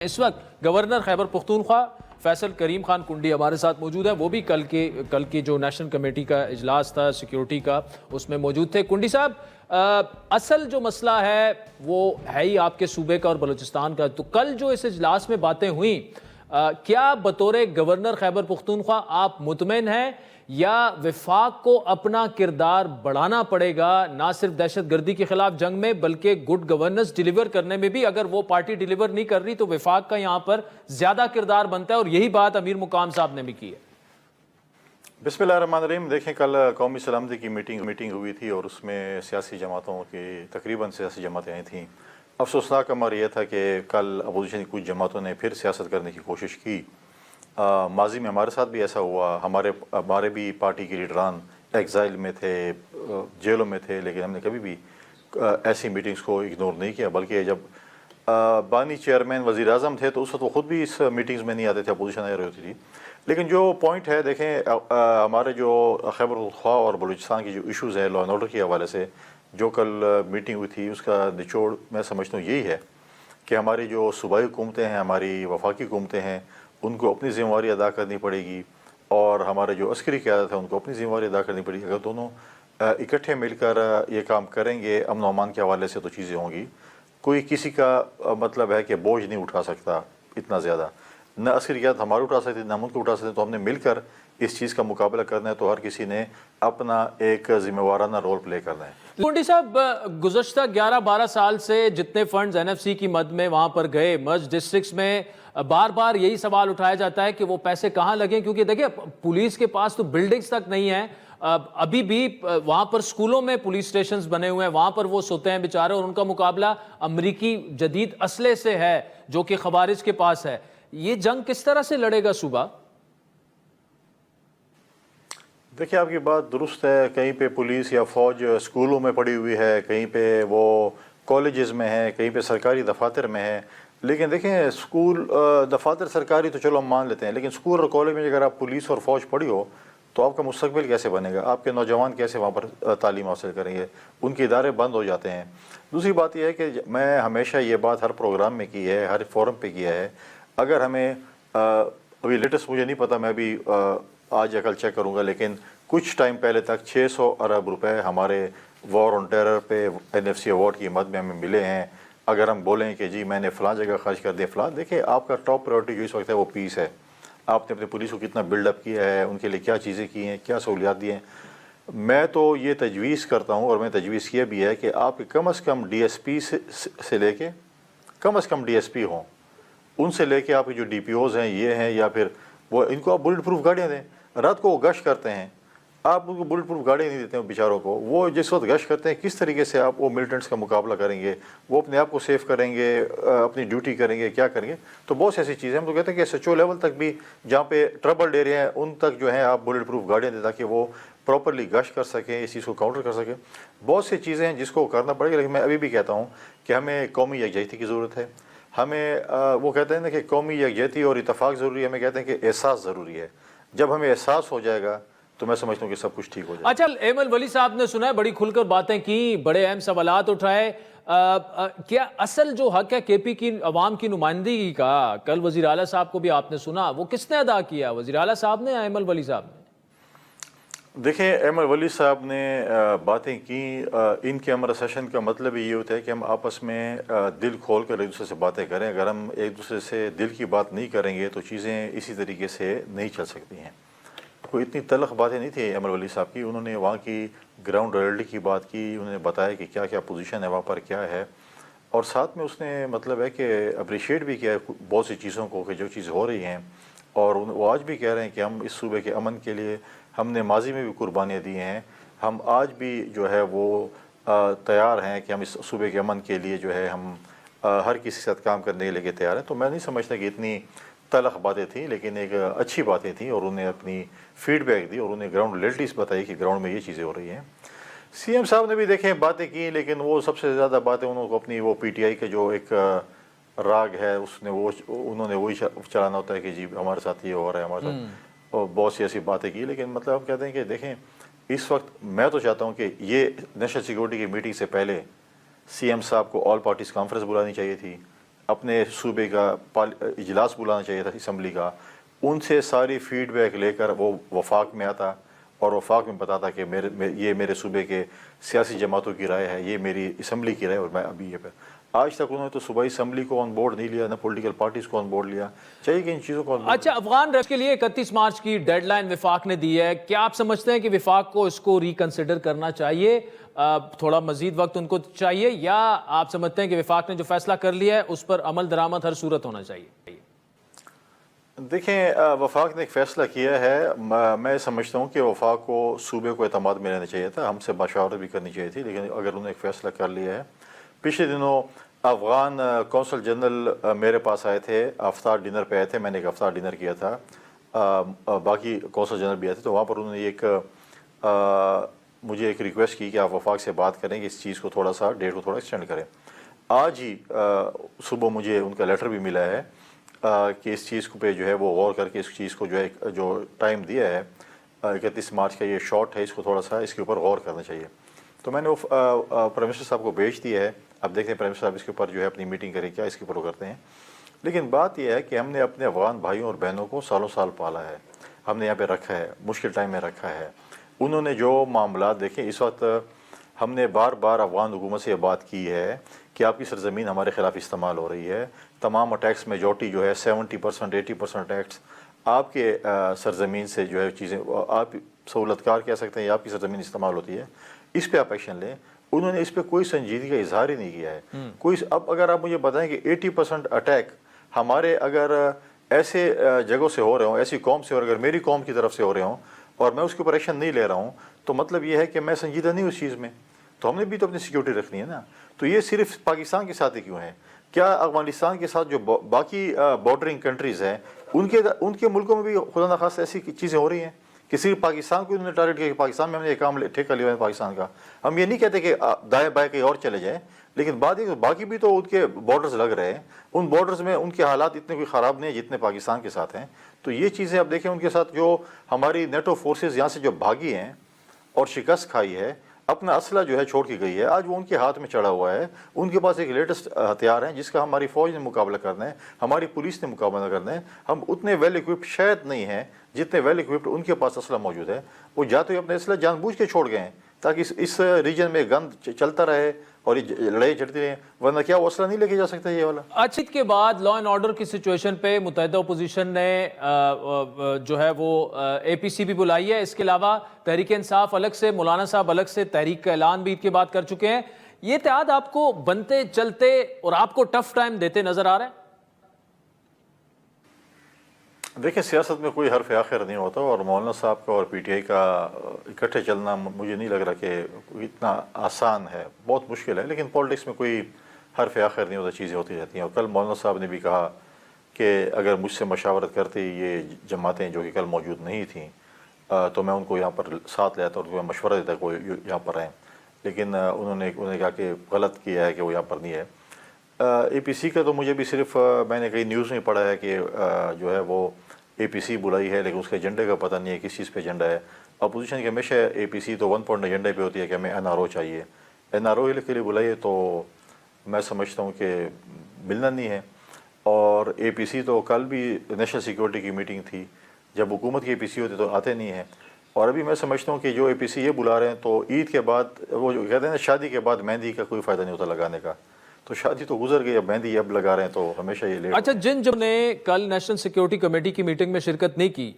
اس وقت گورنر خیبر پختونخوا فیصل کریم خان کنڈی ہمارے ساتھ موجود ہیں. وہ بھی کل کی جو نیشنل کمیٹی کا اجلاس تھا سیکیورٹی کا اس میں موجود تھے. کنڈی صاحب، اصل جو مسئلہ ہے وہ ہے ہی آپ کے صوبے کا اور بلوچستان کا. تو کل جو اس اجلاس میں باتیں ہوئیں، کیا بطور گورنر خیبر پختونخوا آپ مطمئن ہیں یا وفاق کو اپنا کردار بڑھانا پڑے گا، نہ صرف دہشت گردی کے خلاف جنگ میں بلکہ گڈ گورننس ڈیلیور کرنے میں بھی؟ اگر وہ پارٹی ڈیلیور نہیں کر رہی تو وفاق کا یہاں پر زیادہ کردار بنتا ہے، اور یہی بات امیر مقام صاحب نے بھی کی ہے. بسم اللہ الرحمن الرحیم. دیکھیں، کل قومی سلامتی کی میٹنگ ہوئی تھی اور اس میں سیاسی جماعتوں کی تقریباً سیاسی جماعتیں آئی تھیں. افسوسناک امر یہ تھا کہ کل اپوزیشن کی کچھ جماعتوں نے پھر سیاست کرنے کی کوشش کی. ماضی میں ہمارے ساتھ بھی ایسا ہوا. ہمارے بھی پارٹی کے لیڈران ایگزائل میں تھے، جیلوں میں تھے، لیکن ہم نے کبھی بھی ایسی میٹنگز کو اگنور نہیں کیا. بلکہ جب بانی چیئرمین وزیر اعظم تھے تو اس وقت وہ خود بھی اس میٹنگز میں نہیں آتے تھے، اپوزیشن آئی رہی ہوتی تھی. لیکن جو پوائنٹ ہے، دیکھیں، ہمارے جو خیبر پختونخوا اور بلوچستان کی جو ایشوز ہیں لا اینڈ آرڈر کے حوالے سے، جو کل میٹنگ ہوئی تھی اس کا نچوڑ میں سمجھتا ہوں یہی ہے کہ ہماری جو صوبائی حکومتیں ہیں، ہماری وفاقی حکومتیں ہیں، ان کو اپنی ذمہ داری ادا کرنی پڑے گی، اور ہمارے جو عسکری قیادت ہے ان کو اپنی ذمہ داری ادا کرنی پڑے گی. اگر دونوں اکٹھے مل کر یہ کام کریں گے امن و امان کے حوالے سے تو چیزیں ہوں گی. کوئی کسی کا مطلب ہے کہ بوجھ نہیں اٹھا سکتا اتنا زیادہ، نہ عسکری قیادت ہمارے اٹھا سکتے نہ ہم ان کو اٹھا سکتے. تو ہم نے مل کر اس چیز کا مقابلہ کرنا ہے، تو ہر کسی نے اپنا ایک ذمہ وارانہ رول پلے کرنا ہے. کنڈی صاحب، گزشتہ 11-12 سال سے جتنے فنڈز این ایف سی کی مد میں وہاں پر گئے مرج ڈسٹرکٹس میں، بار بار یہی سوال اٹھایا جاتا ہے کہ وہ پیسے کہاں لگیں، کیونکہ دیکھیں پولیس کے پاس تو بلڈنگز تک نہیں ہیں. ابھی بھی وہاں پر سکولوں میں پولیس سٹیشنز بنے ہوئے ہیں، وہاں پر وہ سوتے ہیں بیچارے، اور ان کا مقابلہ امریکی جدید اسلحے سے ہے جو کہ خوارج کے پاس ہے. یہ جنگ کس طرح سے لڑے گا صوبہ؟ دیکھیں، آپ کی بات درست ہے. کہیں پہ پولیس یا فوج اسکولوں میں پڑی ہوئی ہے، کہیں پہ وہ کالجز میں ہے، کہیں پہ سرکاری دفاتر میں ہے. لیکن دیکھیں، اسکول دفاتر سرکاری تو چلو ہم مان لیتے ہیں، لیکن اسکول اور کالج میں اگر آپ پولیس اور فوج پڑھی ہو تو آپ کا مستقبل کیسے بنے گا؟ آپ کے نوجوان کیسے وہاں پر تعلیم حاصل کریں گے؟ ان کے ادارے بند ہو جاتے ہیں. دوسری بات یہ ہے کہ میں ہمیشہ یہ بات ہر پروگرام میں کی ہے، ہر فورم پہ کیا ہے. اگر ہمیں ابھی لیٹسٹ مجھے نہیں پتا، میں بھی آج یا کل چیک کروں گا، لیکن کچھ ٹائم پہلے تک 600 ارب روپے ہمارے وار آن ٹیرر پہ این ایف سی ایوارڈ کی مد میں ہمیں ملے ہیں. اگر ہم بولیں کہ جی میں نے فلاں جگہ خرچ کر دیا فلاں، دیکھیں آپ کا ٹاپ پرائورٹی جو اس وقت ہے وہ پیس ہے. آپ نے اپنے پولیس کو کتنا بلڈ اپ کیا ہے، ان کے لیے کیا چیزیں کی ہیں، کیا سہولیات دی ہیں. میں تو یہ تجویز کرتا ہوں، اور میں تجویز کیا بھی ہے کہ آپ کم از کم ڈی ایس پی سے لے کے کم از کم ڈی ایس پی ہوں، ان سے لے کے آپ کے جو ڈی پی اوز ہیں یہ ہیں، یا پھر وہ ان کو آپ بلٹ پروف گاڑیاں دیں. رات کو وہ گشت کرتے ہیں، آپ ان کو بلٹ پروف گاڑیاں نہیں دیتے ہیں بیچاروں کو. وہ جس وقت گشت کرتے ہیں کس طریقے سے آپ وہ ملٹنٹس کا مقابلہ کریں گے؟ وہ اپنے آپ کو سیف کریں گے، اپنی ڈیوٹی کریں گے، کیا کریں گے؟ تو بہت سی ایسی چیزیں ہم تو کہتے ہیں کہ ایس ایچ او لیول تک بھی جہاں پہ ٹربلڈ ایریا ہیں ان تک جو ہیں آپ بلٹ پروف گاڑیاں دیں تاکہ وہ پراپرلی گشت کر سکیں، اس چیز کو کاؤنٹر کر سکیں. بہت سی چیزیں ہیں جس کو کرنا پڑے گا. لیکن میں ابھی بھی کہتا ہوں کہ ہمیں قومی یکجہتی کی ضرورت ہے. ہمیں وہ کہتے ہیں نا کہ قومی یکجہتی اور اتفاق ضروری ہے، ہمیں کہتے ہیں کہ احساس ضروری ہے. جب ہمیں احساس ہو جائے گا تو میں سمجھتا ہوں کہ سب کچھ ٹھیک ہو جائے گا. اچھا، ایمل ولی صاحب نے سنا ہے، بڑی کھل کر باتیں کی، بڑے اہم سوالات اٹھائے. کیا اصل جو حق ہے کے پی کی عوام کی نمائندگی کا، کل وزیر اعلیٰ صاحب کو بھی آپ نے سنا، وہ کس نے ادا کیا، وزیر اعلیٰ صاحب نے یا ایمل ولی صاحب نے؟ دیکھیں، ایمل ولی صاحب نے باتیں کی. ان کے ہمارا سیشن کا مطلب یہ ہوتا ہے کہ ہم آپس میں دل کھول کر ایک دوسرے سے باتیں کریں. اگر ہم ایک دوسرے سے دل کی بات نہیں کریں گے تو چیزیں اسی طریقے سے نہیں چل سکتی ہیں. کوئی اتنی تلخ باتیں نہیں تھیں ایمل ولی صاحب کی. انہوں نے وہاں کی گراؤنڈ ریئلٹی کی بات کی، انہوں نے بتایا کہ کیا کیا پوزیشن ہے وہاں پر، کیا ہے. اور ساتھ میں اس نے مطلب ہے کہ اپریشیٹ بھی کیا ہے بہت سی چیزوں کو کہ جو چیزیں ہو رہی ہیں. اور وہ آج بھی کہہ رہے ہیں کہ ہم اس صوبے کے امن کے لیے ہم نے ماضی میں بھی قربانیاں دی ہیں، ہم آج بھی جو ہے وہ تیار ہیں کہ ہم اس صوبے کے امن کے لیے جو ہے ہم ہر کسی کے ساتھ کام کرنے کے لیے تیار ہیں. تو میں نہیں سمجھتا کہ اتنی تلخ باتیں تھیں، لیکن ایک اچھی باتیں تھیں، اور انہیں اپنی فیڈ بیک دی اور انہیں گراؤنڈ ریئلٹیز بتائی کہ گراؤنڈ میں یہ چیزیں ہو رہی ہیں. سی ایم صاحب نے بھی دیکھیں باتیں کی، لیکن وہ سب سے زیادہ باتیں انہوں کو اپنی وہ پی ٹی آئی کا جو ایک راگ ہے انہوں نے وہی چلانا ہوتا ہے کہ جی ہمارے ساتھ یہ ہو رہا ہے، ہمارے ساتھ، اور بہت سی ایسی باتیں کی. لیکن مطلب ہم کہتے ہیں کہ دیکھیں اس وقت میں تو چاہتا ہوں کہ یہ نیشنل سیکورٹی کی میٹنگ سے پہلے سی ایم صاحب کو آل پارٹیز کانفرنس بلانی چاہیے تھی. اپنے صوبے کا اجلاس بلانا چاہیے تھا اسمبلی کا، ان سے ساری فیڈ بیک لے کر وہ وفاق میں آتا اور وفاق میں بتاتا کہ یہ میرے صوبے کے سیاسی جماعتوں کی رائے ہے، یہ میری اسمبلی کی رائے اور میں ابھی یہ پہ۔ آج تک انہوں نے تو صوبائی اسمبلی کو آن بورڈ نہیں لیا، نہ پولیٹیکل پارٹیز کو آن بورڈ لیا، چاہیے کہ ان چیزوں کو اچھا، افغان ریف کے لیے 31 مارچ کی ڈیڈ لائن وفاق نے دی ہے، کیا آپ سمجھتے ہیں کہ وفاق کو اس کو ریکنسیڈر کرنا چاہیے، تھوڑا مزید وقت ان کو چاہیے، یا آپ سمجھتے ہیں کہ وفاق نے جو فیصلہ کر لیا ہے اس پر عمل درآمد ہر صورت ہونا چاہیے؟ دیکھیں، وفاق نے ایک فیصلہ کیا ہے، میں سمجھتا ہوں کہ وفاق کو صوبے کو اعتماد میں لینا چاہیے تھا، ہم سے مشاورت بھی کرنی چاہیے تھی، لیکن اگر انہوں نے ایک فیصلہ کر لیا ہے۔ پچھلے دنوں افغان کونسل جنرل میرے پاس آئے تھے، افطار ڈنر پہ آئے تھے، میں نے ایک افطار ڈنر کیا تھا، باقی کونسل جنرل بھی آئے تھے، تو وہاں پر انہوں نے مجھے ایک ریکویسٹ کی کہ آپ وفاق سے بات کریں کہ اس چیز کو تھوڑا سا ڈیٹ کو تھوڑا ایکسٹینڈ کریں۔ آج ہی صبح مجھے ان کا لیٹر بھی ملا ہے کہ اس چیز کو پہ جو ہے وہ غور کر کے اس چیز کو جو ٹائم دیا ہے 31 مارچ کا، یہ شارٹ ہے، اس کو تھوڑا سا اس کے اوپر غور کرنا چاہیے۔ تو میں نے وہ پرائم منسٹر صاحب کو بھیج دیا ہے، اب دیکھتے ہیں پرائم منسٹر صاحب اس کے اوپر جو ہے اپنی میٹنگ کریں، کیا اس کے اوپر کرتے ہیں۔ لیکن بات یہ ہے کہ ہم نے اپنے افغان بھائیوں اور بہنوں کو سالوں سال پالا ہے، ہم نے یہاں پہ رکھا ہے، مشکل ٹائم میں رکھا ہے۔ انہوں نے جو معاملات دیکھیں، اس وقت ہم نے بار بار افغان حکومت سے یہ بات کی ہے کہ آپ کی سرزمین ہمارے خلاف استعمال ہو رہی ہے، تمام اٹیکس میجورٹی جو ہے 70% 80% اٹیکس آپ کے سرزمین سے جو ہے چیزیں آپ سہولت کار کہہ سکتے ہیں یا آپ کی سرزمین استعمال ہوتی ہے، اس پہ آپ ایکشن لیں۔ انہوں نے اس پہ کوئی سنجیدگی کا اظہار ہی نہیں کیا ہے کوئی۔ اب اگر آپ مجھے بتائیں کہ 80% اٹیک ہمارے اگر ایسے جگہوں سے ہو رہے ہوں، ایسی قوم سے، اور اگر میری قوم کی طرف سے ہو رہے ہوں اور میں اس کے اوپر ایکشن نہیں لے رہا ہوں، تو مطلب یہ ہے کہ میں سنجیدہ نہیں اس چیز میں، تو ہم نے بھی تو اپنی سیکیورٹی رکھنی ہے نا۔ تو یہ صرف پاکستان کے ساتھ ہی کیوں ہے؟ کیا افغانستان کے ساتھ جو باقی بارڈرنگ کنٹریز ہیں ان کے ملکوں میں بھی خدا نخواستہ ایسی چیزیں ہو رہی ہیں کہ صرف پاکستان کو انہوں نے ٹارگیٹ کیا کہ پاکستان میں ہم نے یہ کام ٹھیکہ لیا ہے پاکستان کا؟ ہم یہ نہیں کہتے کہ دائیں بائیں کہیں اور چلے جائیں، لیکن بات یہ کہ باقی بھی تو ان کے بارڈرز لگ رہے ہیں، ان بارڈرز میں ان کے حالات اتنے کوئی خراب نہیں ہیں جتنے پاکستان کے ساتھ ہیں۔ تو یہ چیزیں اب دیکھیں، ان کے ساتھ جو ہماری نیٹو فورسز یہاں سے جو بھاگی ہیں اور شکست کھائی ہے، اپنا اسلحہ جو ہے چھوڑ کے گئی ہے، آج وہ ان کے ہاتھ میں چڑھا ہوا ہے، ان کے پاس ایک لیٹسٹ ہتھیار ہیں جس کا ہماری فوج نے مقابلہ کرنا ہے، ہماری پولیس نے مقابلہ کرنا ہے۔ ہم اتنے ویل اکوپڈ شاید نہیں ہیں جتنے ویل اکوپڈ ان کے پاس اسلحہ موجود ہے۔ وہ جاتے ہوئے اپنے اسلحہ جان بوجھ کے چھوڑ گئے ہیں تاکہ اس ریجن میں گند چلتا رہے اور یہ لڑائی چڑھتی رہے، ورنہ کیا وہ اسلحہ نہیں لے کے جا سکتا یہ والا؟ اچھا، کے بعد لا اینڈ آرڈر کی سچویشن پہ متحدہ اپوزیشن نے جو ہے وہ اے پی سی بھی بلائی ہے، اس کے علاوہ تحریک انصاف الگ سے، مولانا صاحب الگ سے تحریک کا اعلان بھی عید کے بعد کر چکے ہیں۔ یہ اتحاد آپ کو بنتے چلتے اور آپ کو ٹف ٹائم دیتے نظر آ رہے ہیں؟ دیکھیں، سیاست میں کوئی حرف آخر نہیں ہوتا، اور مولانا صاحب کا اور پی ٹی آئی کا اکٹھے چلنا مجھے نہیں لگ رہا کہ اتنا آسان ہے، بہت مشکل ہے، لیکن پولیٹکس میں کوئی حرف آخر نہیں ہوتا، چیزیں ہوتی رہتی ہیں۔ اور کل مولانا صاحب نے بھی کہا کہ اگر مجھ سے مشاورت کرتی یہ جماعتیں جو کہ کل موجود نہیں تھیں تو میں ان کو یہاں پر ساتھ لے آتا اور ان کو مشورہ دیتا کہ وہ یہاں پر آئیں، لیکن انہوں نے کہا کہ غلط کیا ہے کہ وہ یہاں پر نہیں ہے۔ اے پی سی کا تو مجھے بھی صرف میں نے کئی نیوز میں پڑھا ہے کہ جو ہے وہ اے پی سی بلائی ہے، لیکن اس کے ایجنڈے کا پتہ نہیں ہے کس چیز پہ ایجنڈا ہے۔ اپوزیشن کے ہمیشہ اے پی سی تو 1 پوائنٹ ایجنڈے پہ ہوتی ہے کہ ہمیں این آر او چاہیے، این آر او کے لیے بلائی ہے، تو میں سمجھتا ہوں کہ ملنا نہیں ہے۔ اور اے پی سی تو کل بھی نیشنل سیکیورٹی کی میٹنگ تھی، جب حکومت کی اے پی سی ہوتی تو آتے نہیں ہیں۔ اور ابھی میں سمجھتا ہوں کہ جو اے پی سی یہ بلا رہے ہیں تو عید کے بعد، وہ جو کہتے ہیں نا شادی کے بعد مہندی کا کوئی فائدہ نہیں ہوتا لگانے کا، تو شادی تو گزر گئی، اب مہندی اب لگا رہے ہیں تو ہمیشہ یہ لیٹ۔ اچھا، جن نے کل نیشنل سیکیورٹی کمیٹی کی میٹنگ میں شرکت نہیں کی،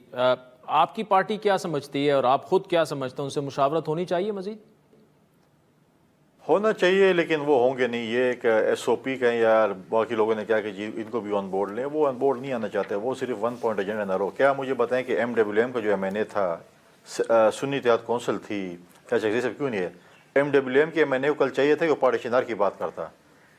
آپ کی پارٹی کیا سمجھتی ہے اور آپ خود کیا سمجھتے ہیں، ان سے مشاورت ہونی چاہیے مزید؟ ہونا چاہیے، لیکن وہ ہوں گے نہیں۔ یہ ایک ایس او پی کا ہے، یا باقی لوگوں نے کہا کہ جی ان کو بھی آن بورڈ لیں، وہ آن بورڈ نہیں آنا چاہتے، وہ صرف 1 پوائنٹ ایجنڈا نہ رہو۔ کیا مجھے بتائیں کہ ایم ڈبلیو ایم کا جو ایم این اے تھا، سنی اتحاد کونسل تھی، کیا چاہیے سب کیوں نہیں ہے؟ ایم ڈبلیو ایم کے ایم این اے کو کل چاہیے تھا کہ وہ پارٹیشنار کی بات کرتا،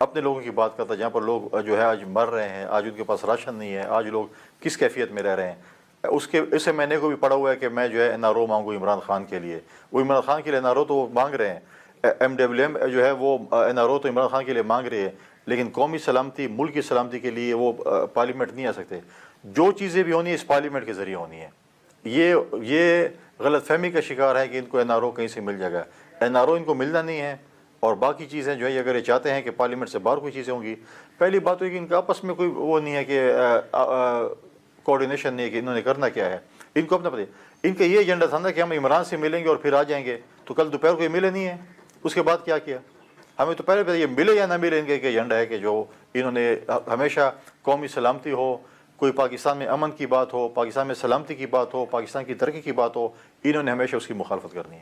اپنے لوگوں کی بات کرتا، جہاں پر لوگ جو ہے آج مر رہے ہیں، آج ان کے پاس راشن نہیں ہے، آج لوگ کس کیفیت میں رہ رہے ہیں۔ اس ایم این اے کو بھی پڑا ہوا ہے کہ میں جو ہے این آر او مانگوں عمران خان کے لیے، وہ عمران خان کے لیے این آر او تو وہ مانگ رہے ہیں، ایم ڈبلیو ایم جو ہے وہ این آر او تو عمران خان کے لیے مانگ رہی ہے، لیکن قومی سلامتی، ملک کی سلامتی کے لیے وہ پارلیمنٹ نہیں آ سکتے۔ جو چیزیں بھی ہونی ہے اس پارلیمنٹ کے ذریعے ہونی ہے۔ یہ غلط فہمی کا شکار ہے کہ ان کو این آر او کہیں سے مل جائے گا، این آر او ان کو ملنا نہیں ہے، اور باقی چیزیں جو ہے اگر یہ چاہتے ہیں کہ پارلیمنٹ سے باہر کوئی چیزیں ہوں گی، پہلی بات تو یہ کہ ان کا آپس میں کوئی وہ نہیں ہے کہ کوآرڈینیشن نہیں ہے کہ انہوں نے کرنا کیا ہے. ان کو اپنا پتہ ہے. ان کا یہ ایجنڈا تھا نا کہ ہم عمران سے ملیں گے اور پھر آ جائیں گے، تو کل دوپہر کو یہ ملے نہیں ہے. اس کے بعد کیا کیا؟ ہمیں تو پہلے یہ ملے یا نہ ملے، ان کا ایک ایجنڈا ہے کہ جو انہوں نے ہمیشہ قومی سلامتی ہو، کوئی پاکستان میں امن کی بات ہو، پاکستان میں سلامتی کی بات ہو، پاکستان کی ترقی کی بات ہو، انہوں نے ہمیشہ اس کی مخالفت کرنی ہے.